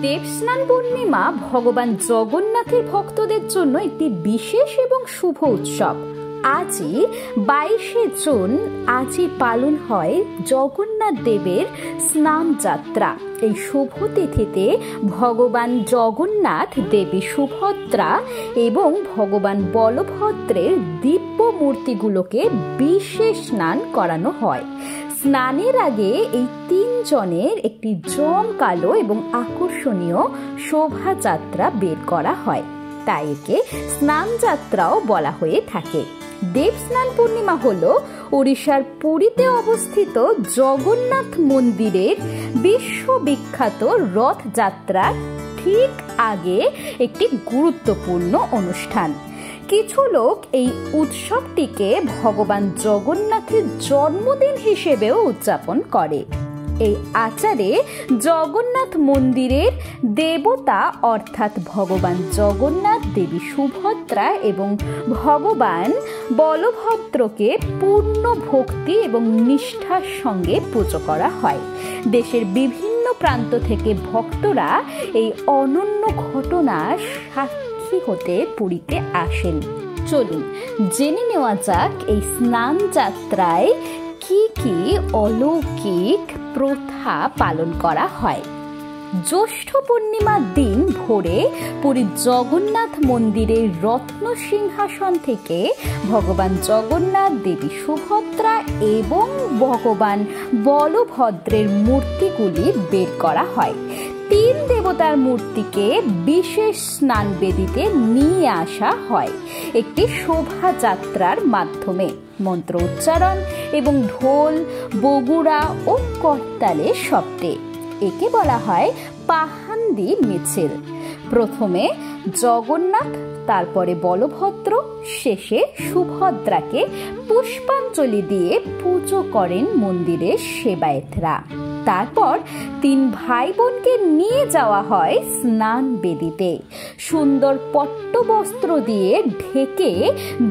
দেবস্নান পূর্ণিমা ভগবান জগন্নাথের ভক্তদের জন্য একটি বিশেষ এবং শুভ উৎসব। আজই 22শে জুন আজই পালন হয় জগন্নাথ দেবের স্নান যাত্রা। এই শুভ তিথিতে ভগবান জগন্নাথ, দেবী সুভদ্রা এবং ভগবান বলভদ্রের দিব্য মূর্তিগুলোকে বিশেষ স্নান করানো হয়। স্নানের আগে এই তিনজনের একটি জমকালো এবং আকর্ষণীয় শোভাযাত্রা বের করা হয়, তাই একে স্নান যাত্রাও বলা হয়ে থাকে। দেবস্নান পূর্ণিমা হলো ওড়িশার পুরীতে অবস্থিত জগন্নাথ মন্দিরের বিশ্ববিখ্যাত রথযাত্রার ঠিক আগে একটি গুরুত্বপূর্ণ অনুষ্ঠান। কিছু লোক এই উৎসবটিকে ভগবান জগন্নাথের জন্মদিন হিসেবেও উদযাপন করে। এই আচারে জগন্নাথ মন্দিরের দেবতা অর্থাৎ ভগবান জগন্নাথ, দেবী সুভদ্রা এবং ভগবান বলভদ্রকে পূর্ণ ভক্তি এবং নিষ্ঠার সঙ্গে পুজো করা হয়। দেশের বিভিন্ন প্রান্ত থেকে ভক্তরা এই অনন্য ঘটনার সাক্ষী হতে পুরীতে আসেন। চলুন জেনে নেওয়া যাক এই স্নান যাত্রায় কি কি অলৌকিক প্রথা পালন করা হয়। জ্যৈষ্ঠ পূর্ণিমার দিন ভোরে পুরীর জগন্নাথ মন্দিরের রত্ন সিংহাসন থেকে ভগবান জগন্নাথ, দেবী সুভদ্রা এবং ভগবান বলভদ্রের মূর্তিগুলি বের করা হয়। তিন দেবতার মূর্তিকে বিশেষ স্নান বেদিতে নিয়ে আসা হয় একটি শোভাযাত্রার মাধ্যমে। মন্ত্র উচ্চারণ এবং ঢোল, বগুড়া ও করতালের শব্দে। একে বলা হয় পাহান্দি মিছিল। প্রথমে জগন্নাথ, তারপরে বলভদ্র, শেষে সুভদ্রাকে পুষ্পাঞ্জলি দিয়ে পুজো করেন মন্দিরের সেবায়েতরা। তারপর তিন ভাই বোনকে নিয়ে যাওয়া হয় স্নান বেদিতে। সুন্দর পট্টবস্ত্র দিয়ে ঢেকে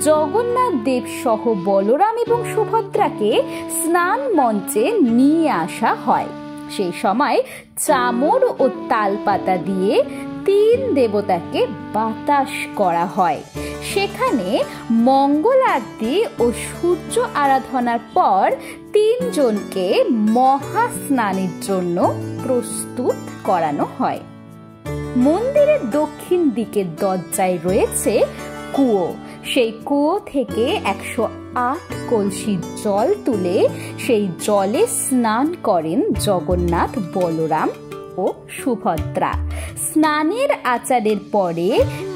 জগন্নাথ দেব সহ বলরাম এবং সুভদ্রাকে স্নান মঞ্চে নিয়ে আসা হয়। সেই সময় চামর ও তালপাতা দিয়ে তিন দেবতাকে বাতাস করা হয়। সেখানে মঙ্গল আরতি ও সূর্য আরাধনার পর তিনজনকে মহাস্নানের জন্য প্রস্তুত করানো হয়। মন্দিরের দক্ষিণ দিকের দরজায় রয়েছে কুয়ো। সেই কুয়ো থেকে 108 কলসি জল তুলে সেই জলে স্নান করেন জগন্নাথ, বলরাম ও সুভদ্রা। স্নানের আচারের পরে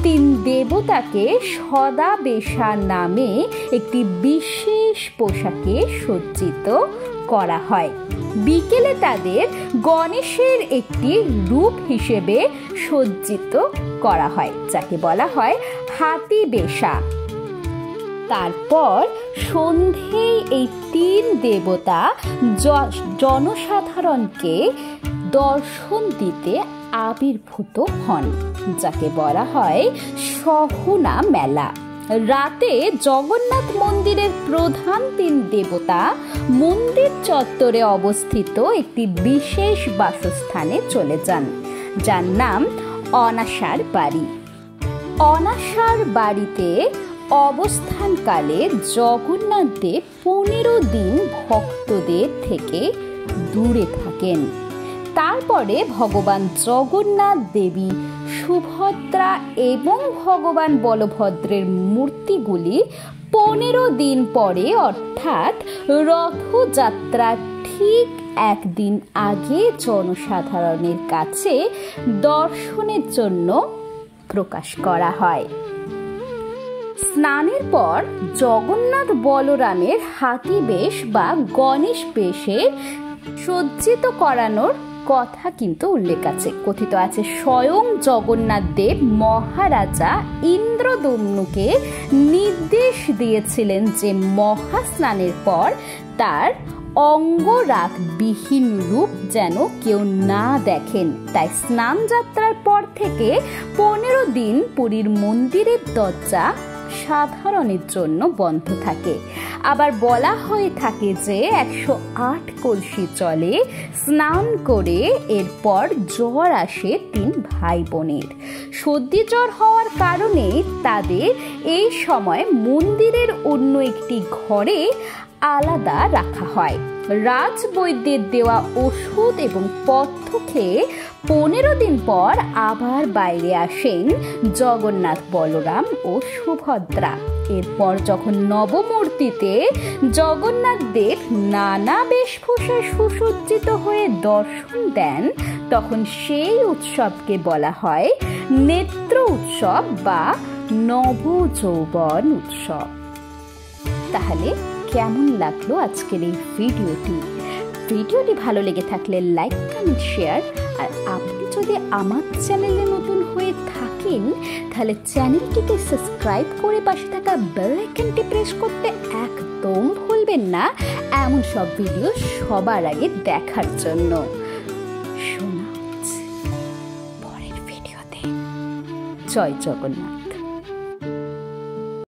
তিন দেবতাকে সদাবেশা নামে একটি বিশেষ পোশাকে সজ্জিত করা হয়। বিকেলে তাদের গণেশের একটি রূপ হিসেবে সজ্জিত করা হয়, যাকে বলা হয় হাতি বেশা। তারপর সন্ধেয় এই তিন দেবতা জনসাধারণকে দর্শন দিতে আবির্ভূত হন, যাকে বলা হয় সহুনা মেলা। রাতে জগন্নাথ মন্দিরের প্রধান তিন দেবতা মন্দির চত্বরে অবস্থিত একটি বিশেষ বাসস্থানে চলে যান, যার নাম অনাসার বাড়ি। অনাসার বাড়িতে অবস্থানকালে জগন্নাথ দেব 15 দিন ভক্তদের থেকে দূরে থাকেন। তারপরে ভগবান জগন্নাথ, দেবী সুভদ্রা এবং ভগবান বলভদ্রের মূর্তিগুলি 15 দিন পরে অর্থাৎ রথযাত্রার ঠিক একদিন আগে জনসাধারণের কাছে দর্শনের জন্য প্রকাশ করা হয়। স্নানের পর জগন্নাথ বলরামের হাতি বেশ বা গণেশ বেশে সজ্জিত করানোর কথা কিন্তু উল্লেখ আছে। কথিত আছে স্বয়ং জগন্নাথ দেব মহারাজা ইন্দ্রদম্নুকে নির্দেশ দিয়েছিলেন যে মহাস্নানের পর তার অঙ্গরাগবিহীন রূপ যেন কেউ না দেখেন। তাই স্নান যাত্রার পর থেকে 15 দিন পুরীর মন্দিরের দরজা সাধারণের জন্য বন্ধ থাকে। আবার বলা হয়ে থাকে যে 108 কলসি জলে স্নান করে এরপর জ্বর আসে 3 ভাই বোনের। সর্দি জ্বর হওয়ার কারণে তাদের এই সময় মন্দিরের অন্য একটি ঘরে আলাদা রাখা হয়। রাজবৈদ্যের দেওয়া ওষুধ এবং পথ্য খেয়ে 15 দিন পর আবার বাইরে আসেন জগন্নাথ, বলরাম ও সুভদ্রা। এরপর যখন নবমূর্তিতে জগন্নাথ দেব নানা বেশভূষায় সুসজ্জিত হয়ে দর্শন দেন, তখন সেই উৎসবকে বলা হয় নেত্র উৎসব বা নবযৌবন উৎসব। তাহলে কেমন লাগলো আজকের এই ভিডিওটি ভালো লেগে থাকলে লাইক, কমেন্ট, শেয়ার। আর আপনি যদি আমার চ্যানেলে নতুন হয়ে থাকেন তাহলে চ্যানেলটিকে সাবস্ক্রাইব করে পাশে থাকা বেল আইকনটি প্রেস করতে একদম ভুলবেন না, এমন সব ভিডিও সবার আগে দেখার জন্য। শোনা হচ্ছে পরের ভিডিওতে। জয় জগন্নাথ।